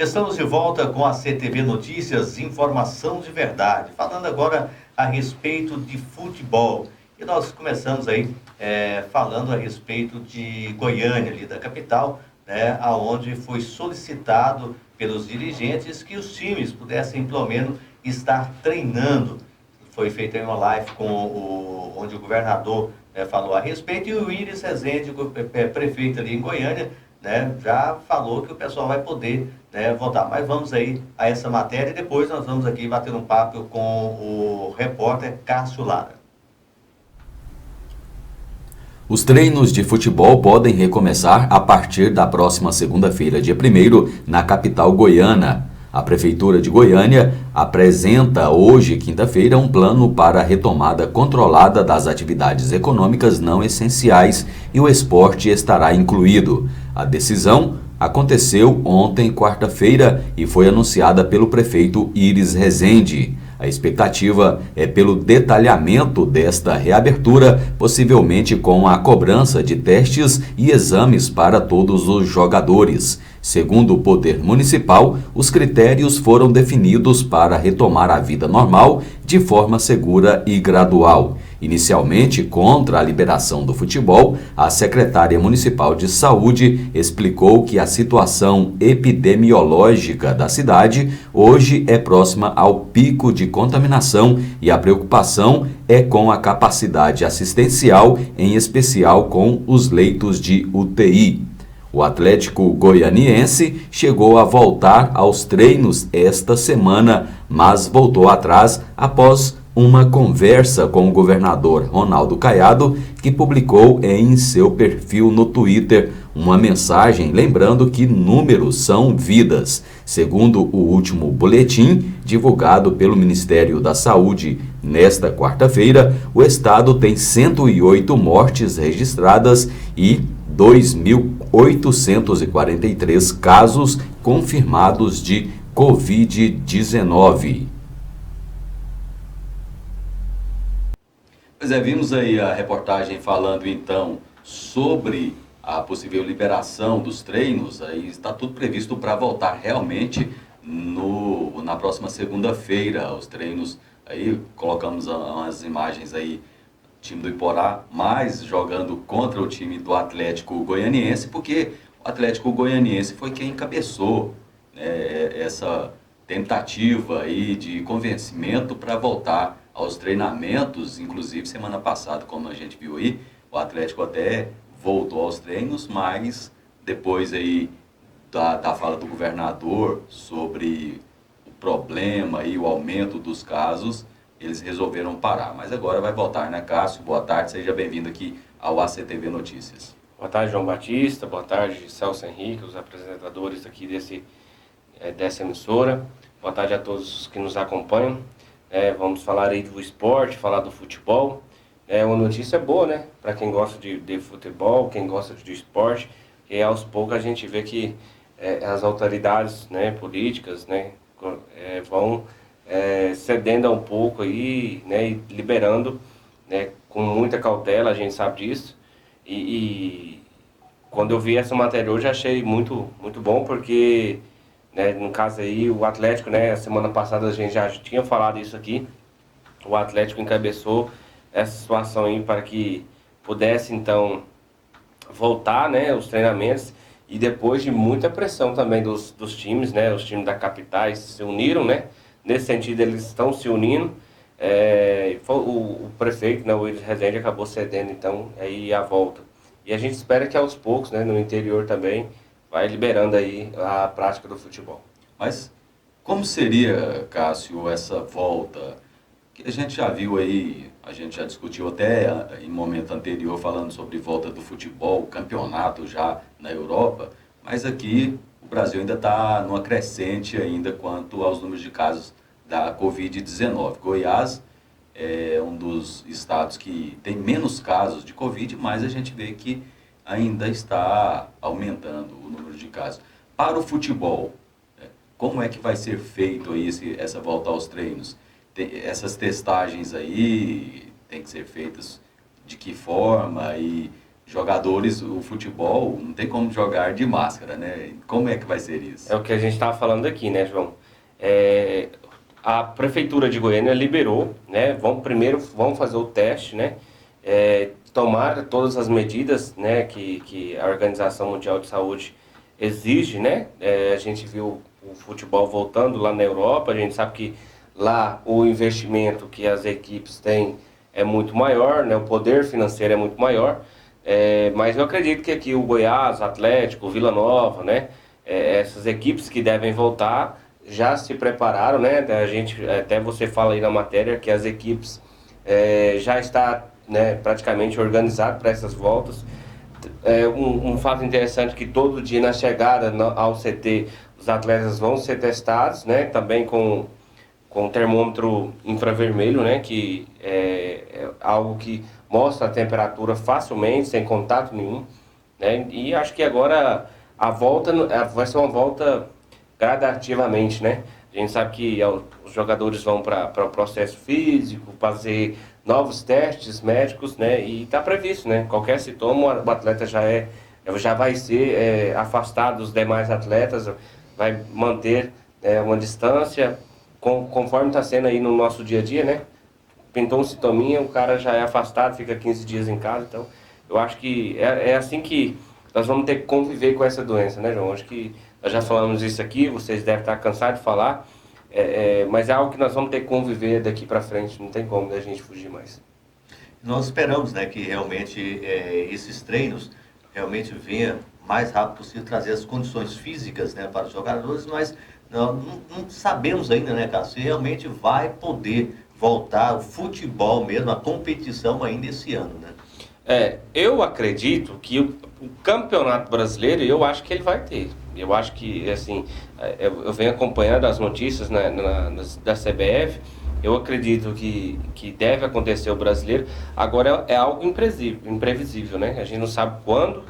Estamos de volta com a CTV Notícias, informação de verdade, falando agora a respeito de futebol. E nós começamos aí falando a respeito de Goiânia, ali da capital, né, onde foi solicitado pelos dirigentes que os times pudessem, pelo menos, estar treinando. Foi feita uma live onde o governador falou a respeito, e o Iris Rezende, prefeito ali em Goiânia, né, já falou que o pessoal vai poder votar. Mas vamos aí a essa matéria e depois nós vamos aqui bater um papo com o repórter Cássio Lara. Os treinos de futebol podem recomeçar a partir da próxima segunda-feira, dia 1º, na capital goiana. A Prefeitura de Goiânia apresenta hoje, quinta-feira, um plano para a retomada controlada das atividades econômicas não essenciais e o esporte estará incluído. A decisão aconteceu ontem, quarta-feira, e foi anunciada pelo prefeito Iris Rezende. A expectativa é pelo detalhamento desta reabertura, possivelmente com a cobrança de testes e exames para todos os jogadores. Segundo o Poder Municipal, os critérios foram definidos para retomar a vida normal de forma segura e gradual. Inicialmente, contra a liberação do futebol, a secretária municipal de saúde explicou que a situação epidemiológica da cidade hoje é próxima ao pico de contaminação e a preocupação é com a capacidade assistencial, em especial com os leitos de UTI. O Atlético Goianiense chegou a voltar aos treinos esta semana, mas voltou atrás após uma conversa com o governador Ronaldo Caiado, que publicou em seu perfil no Twitter uma mensagem lembrando que números são vidas. Segundo o último boletim divulgado pelo Ministério da Saúde nesta quarta-feira, o estado tem 108 mortes registradas e 2.843 casos confirmados de Covid-19. Pois é, vimos aí a reportagem falando então sobre a possível liberação dos treinos. Aí está tudo previsto para voltar realmente na próxima segunda-feira. Os treinos, aí colocamos as imagens aí, time do Iporá, mas jogando contra o time do Atlético Goianiense, porque o Atlético Goianiense foi quem encabeçou essa tentativa aí de convencimento para voltar aos treinamentos. Inclusive semana passada, como a gente viu aí, o Atlético até voltou aos treinos, mas depois aí da fala do governador sobre o problema e o aumento dos casos, eles resolveram parar. Mas agora vai voltar, né, Cássio? Boa tarde, seja bem-vindo aqui ao ACTV Notícias. Boa tarde, João Batista. Boa tarde, Celso Henrique, os apresentadores aqui dessa emissora. Boa tarde a todos que nos acompanham. Vamos falar aí do esporte, falar do futebol. Uma notícia boa, né? Para quem gosta de futebol, quem gosta de esporte. E aos poucos a gente vê que as autoridades, né, políticas, né, vão cedendo um pouco aí, né, e liberando, né, com muita cautela, a gente sabe disso. E quando eu vi essa matéria hoje, achei muito, muito bom, porque, né, no caso aí, o Atlético, né, a semana passada a gente já tinha falado isso aqui, o Atlético encabeçou essa situação aí para que pudesse, então, voltar, né, os treinamentos, e depois de muita pressão também dos times, né, os times da capitais se uniram, né, nesse sentido eles estão se unindo. O prefeito, né, o Iris Rezende, acabou cedendo, então, aí a volta. E a gente espera que aos poucos, né, no interior também, vai liberando aí a prática do futebol. Mas como seria, Cássio, essa volta? Que a gente já viu aí, a gente já discutiu até em momento anterior falando sobre volta do futebol, campeonato já na Europa, mas aqui o Brasil ainda está numa crescente ainda quanto aos números de casos da Covid-19. Goiás é um dos estados que tem menos casos de Covid, mas a gente vê que ainda está aumentando o número de casos. Para o futebol, como é que vai ser feito aí essa volta aos treinos? Essas testagens aí tem que ser feitas de que forma? E jogadores, o futebol, não tem como jogar de máscara, né? Como é que vai ser isso? É o que a gente estava falando aqui, né, João? A Prefeitura de Goiânia liberou, né? Vamos fazer o teste, né? Tomar todas as medidas, né, que a Organização Mundial de Saúde exige, né? A gente viu o futebol voltando lá na Europa, a gente sabe que lá o investimento que as equipes têm é muito maior, né? O poder financeiro é muito maior. Mas eu acredito que aqui o Goiás, o Atlético, o Vila Nova, né? Essas equipes que devem voltar já se prepararam, né? A gente, até você fala aí na matéria que as equipes já está, né, praticamente organizado para essas voltas. Um fato interessante que todo dia na chegada ao CT os atletas vão ser testados, né? Também com termômetro infravermelho, né? Que é algo que mostra a temperatura facilmente, sem contato nenhum, né? E acho que agora a volta vai ser uma volta gradativamente, né? A gente sabe que os jogadores vão para o processo físico, fazer novos testes médicos, né? E está previsto, né? Qualquer sintoma, o atleta já vai ser afastado dos demais atletas, vai manter uma distância, conforme está sendo aí no nosso dia a dia, né? Pintou um sintominha, o cara já é afastado, fica 15 dias em casa. Então, eu acho que é assim que nós vamos ter que conviver com essa doença, né, João? Acho que nós já falamos isso aqui, vocês devem estar cansados de falar, mas é algo que nós vamos ter que conviver daqui para frente, não tem como, né, a gente fugir mais. Nós esperamos, né, que realmente esses treinos realmente venham mais rápido possível trazer as condições físicas, né, para os jogadores, mas não sabemos ainda, né, cara, se realmente vai poder voltar o futebol mesmo, a competição ainda esse ano, né? Eu acredito que o Campeonato Brasileiro, eu acho que ele vai ter. Eu acho que, assim, eu venho acompanhando as notícias da CBF, eu acredito que deve acontecer o Brasileiro. Agora é algo imprevisível, né? A gente não sabe quando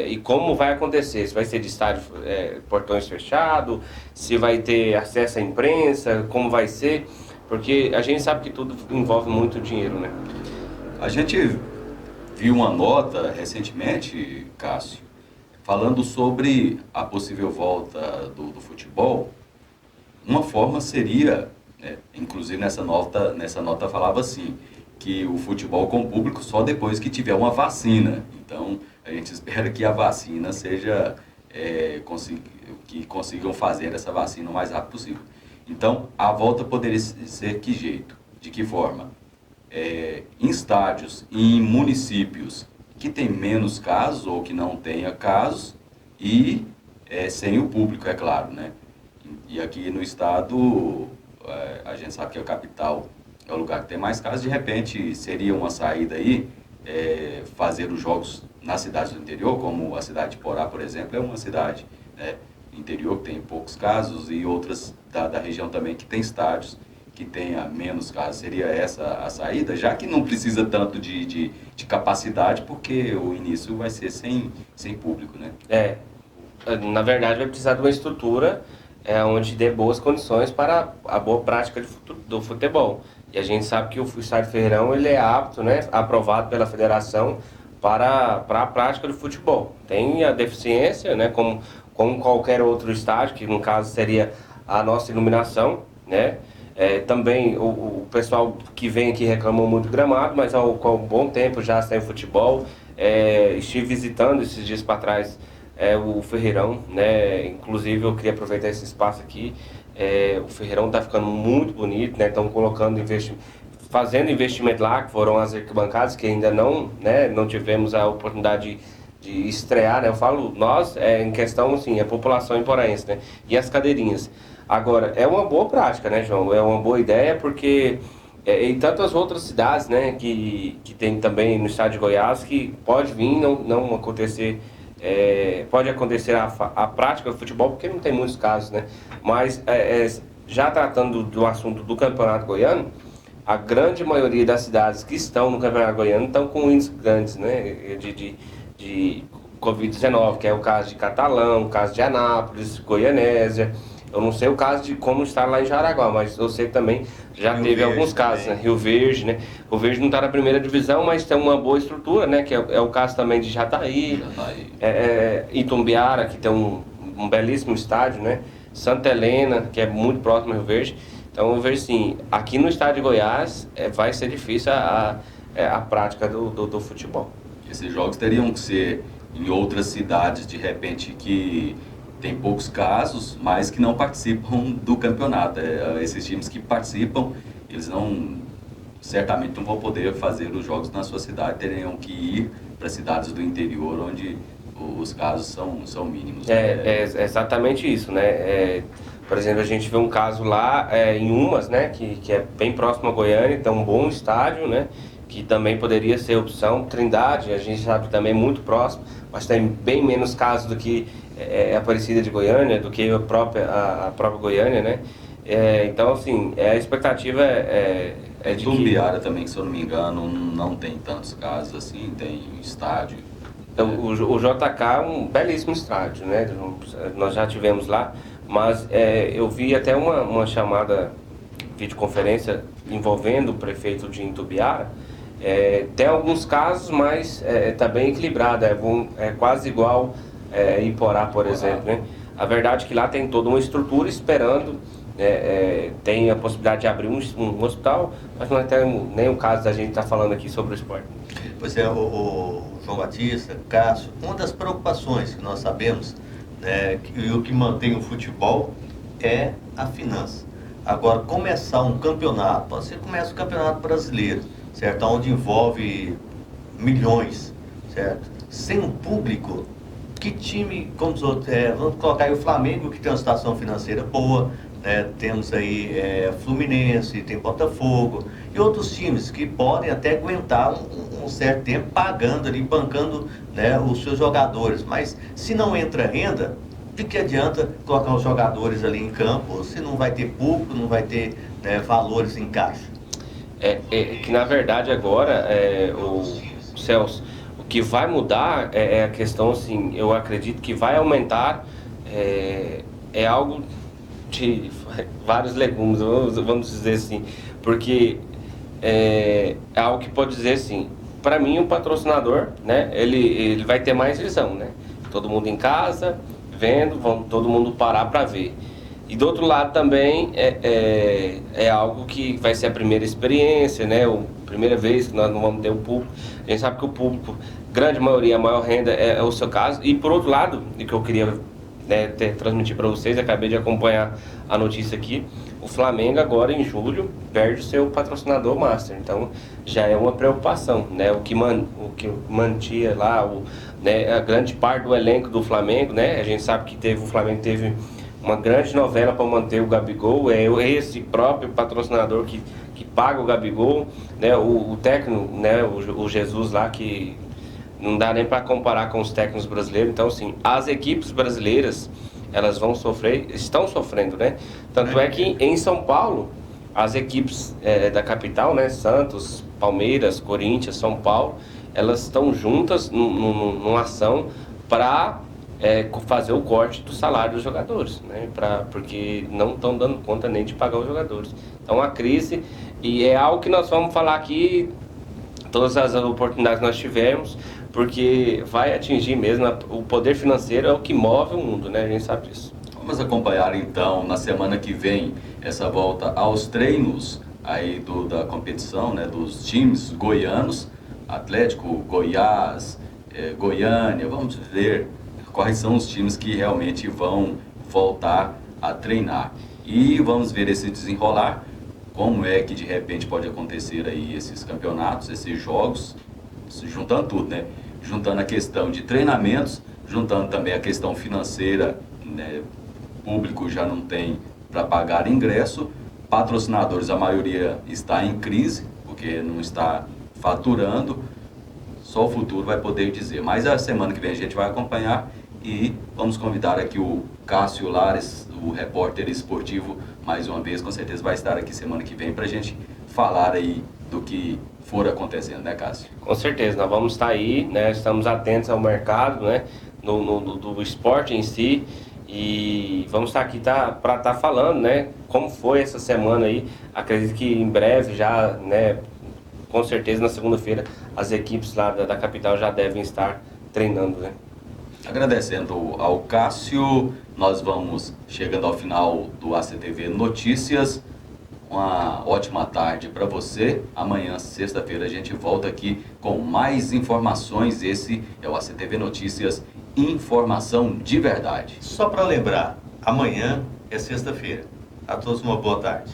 e como vai acontecer. Se vai ser de estádio, portões fechados, se vai ter acesso à imprensa, como vai ser. Porque a gente sabe que tudo envolve muito dinheiro, né? A gente viu uma nota recentemente, Cássio, falando sobre a possível volta do futebol. Uma forma seria, inclusive nessa nota falava assim, que o futebol com público só depois que tiver uma vacina. Então, a gente espera que a vacina seja, que consigam fazer essa vacina o mais rápido possível. Então, a volta poderia ser que jeito? De que forma? Em estádios e em municípios que tem menos casos ou que não tenha casos e sem o público, é claro, né? E aqui no estado, a gente sabe que a capital é o lugar que tem mais casos, de repente seria uma saída aí, fazer os jogos nas cidades do interior, como a cidade de Porá, por exemplo, é uma cidade, né, interior que tem poucos casos e outras da região também que tem estádios que tenha menos casos. Seria essa a saída, já que não precisa tanto de capacidade, porque o início vai ser sem público, né? Na verdade vai precisar de uma estrutura onde dê boas condições para a boa prática do futebol. E a gente sabe que o Estádio Ferreirão ele é apto, né, aprovado pela federação para a prática do futebol. Tem a deficiência, né, como qualquer outro estádio, que no caso seria a nossa iluminação, né? Também o pessoal que vem aqui reclamou muito do gramado, mas com um bom tempo já sem futebol. Estive visitando esses dias para trás o Ferreirão, né? Inclusive eu queria aproveitar esse espaço aqui. O Ferreirão está ficando muito bonito, né? Estão colocando fazendo investimento lá, que foram as arquibancadas que ainda não tivemos a oportunidade de estrear, né? Eu falo nós, em questão assim, a população iporaense, né? E as cadeirinhas. Agora, é uma boa prática, né, João? É uma boa ideia porque em tantas outras cidades, né, que tem também no estado de Goiás, que pode vir, não acontecer, pode acontecer a prática do futebol, porque não tem muitos casos, né? Mas já tratando do assunto do Campeonato Goiano, a grande maioria das cidades que estão no Campeonato Goiano estão com índices grandes, né, de Covid-19, que é o caso de Catalão, o caso de Anápolis, Goianésia. Eu não sei o caso de como está lá em Jaraguá, mas eu sei que também já Rio teve Verde alguns casos, também. né? Rio Verde, né? Rio Verde não está na primeira divisão, mas tem uma boa estrutura, né? Que é o caso também de Jataí, Já tá aí. Itumbiara, que tem um belíssimo estádio, né? Santa Helena, que é muito próximo ao Rio Verde. Então eu vejo assim, aqui no estado de Goiás vai ser difícil a prática do futebol. Esses jogos teriam que ser em outras cidades, de repente, que tem poucos casos, mas que não participam do campeonato. Esses times que participam, eles certamente não vão poder fazer os jogos na sua cidade, teriam que ir para cidades do interior, onde os casos são mínimos. É exatamente isso, né? Por exemplo, a gente vê um caso lá em Umas, né? Que é bem próximo a Goiânia, tem um bom estádio, né? Que também poderia ser opção. Trindade, a gente sabe também é muito próximo, mas tem bem menos casos do que Aparecida de Goiânia, do que a própria Goiânia, né? Então, assim, a expectativa é de que... Itumbiara também, se eu não me engano, não tem tantos casos assim, tem estádio. Então, o JK é um belíssimo estádio, né? Nós já tivemos lá, mas eu vi até uma chamada videoconferência envolvendo o prefeito de Itumbiara. Tem alguns casos, mas está bem equilibrado, é quase igual Iporá, por exemplo, né? A verdade é que lá tem toda uma estrutura esperando, tem a possibilidade de abrir um hospital, mas não é nem o caso da gente estar falando aqui sobre o esporte. Pois é, o João Batista, Cássio, uma das preocupações que nós sabemos, né, e o que mantém o futebol é a finança. Agora, começar um campeonato, você começa o campeonato brasileiro, certo? Onde envolve milhões, certo? Sem um público, que time, como os outros, vamos colocar aí o Flamengo, que tem uma situação financeira boa, né? Temos aí Fluminense, tem Botafogo e outros times que podem até aguentar um certo tempo pagando ali, bancando, né, os seus jogadores, mas se não entra renda, de que adianta colocar os jogadores ali em campo se não vai ter público, não vai ter, né, valores em caixa? Que na verdade agora, o Celso, o que vai mudar é a questão, assim, eu acredito que vai aumentar, algo de vários legumes, vamos dizer assim, porque é algo que pode dizer assim, para mim o patrocinador, né, ele vai ter mais visão, né? Todo mundo em casa, vendo, todo mundo parar para ver. E do outro lado também é algo que vai ser a primeira experiência, né? A primeira vez que nós não vamos ter o público. A gente sabe que o público, grande maioria, a maior renda é o seu caso. E por outro lado, e que eu queria transmitir para vocês, acabei de acompanhar a notícia aqui, o Flamengo agora em julho perde o seu patrocinador master. Então já é uma preocupação, né? O que mantinha lá, né, a grande parte do elenco do Flamengo, né? A gente sabe que o Flamengo teve uma grande novela para manter o Gabigol, esse próprio patrocinador que paga o Gabigol, né? O técnico, né? O Jesus lá, que não dá nem para comparar com os técnicos brasileiros. Então, assim, as equipes brasileiras, elas estão sofrendo, né? Tanto é que em São Paulo, as equipes da capital, né? Santos, Palmeiras, Corinthians, São Paulo, elas estão juntas numa ação para fazer o corte do salário dos jogadores, né? Porque não estão dando conta nem de pagar os jogadores. Então, a crise, e é algo que nós vamos falar aqui, todas as oportunidades que nós tivemos, porque vai atingir mesmo, o poder financeiro é o que move o mundo, né? A gente sabe disso. Vamos acompanhar então na semana que vem essa volta aos treinos aí da competição, né, dos times goianos, Atlético, Goiás, Goiânia. Vamos ver quais são os times que realmente vão voltar a treinar. E vamos ver esse desenrolar, como é que de repente pode acontecer aí esses campeonatos, esses jogos, juntando tudo, né? Juntando a questão de treinamentos, juntando também a questão financeira, né? Público já não tem para pagar ingresso, patrocinadores, a maioria está em crise, porque não está faturando, só o futuro vai poder dizer. Mas a semana que vem a gente vai acompanhar e vamos convidar aqui o Cássio Lares, o repórter esportivo, mais uma vez, com certeza vai estar aqui semana que vem para a gente falar aí do que for acontecendo, né, Cássio? Com certeza, nós vamos estar aí, né? Estamos atentos ao mercado, né? Do esporte em si. E vamos estar aqui para estar falando, né, como foi essa semana aí. Acredito que em breve já, né, com certeza na segunda-feira, as equipes lá da capital já devem estar treinando, né. Agradecendo ao Cássio, nós vamos chegando ao final do ACTV Notícias. Uma ótima tarde para você. Amanhã, sexta-feira, a gente volta aqui com mais informações. Esse é o ACTV Notícias, informação de verdade. Só para lembrar, amanhã é sexta-feira. A todos uma boa tarde.